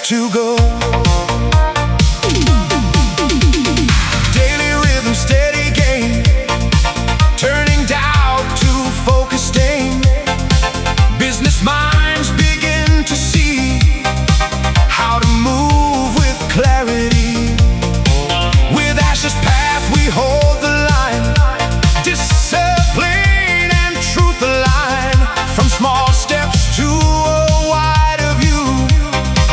to go. Daily rhythm, steady gain, turning doubt to focused aim. Business minds begin to see how to move with clarity. With Ash's path we hold the line, discipline and truth align. From small steps to a wider view,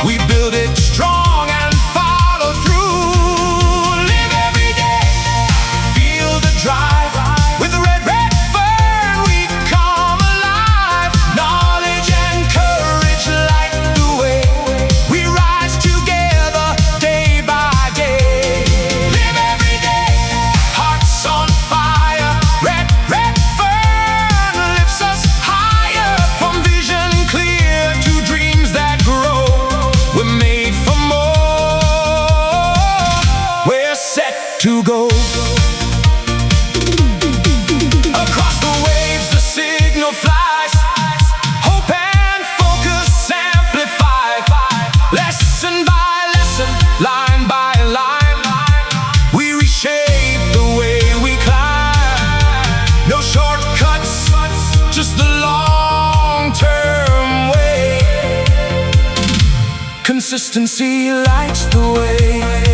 we build it strong and follow through. Live every day, feel the drive. With the red fern we come alive. Knowledge and courage light the way. We rise together day by day. Live every day, hearts on fire. Red fern lifts us higher. From vision clear to dreams that grow. We're made for more. We're set to go. Across the waves the signal flies. Hope and focus amplify. Lesson by lesson, line by line, we reshape the way we climb. No shortcuts, just the long-term way. Consistency lights the way.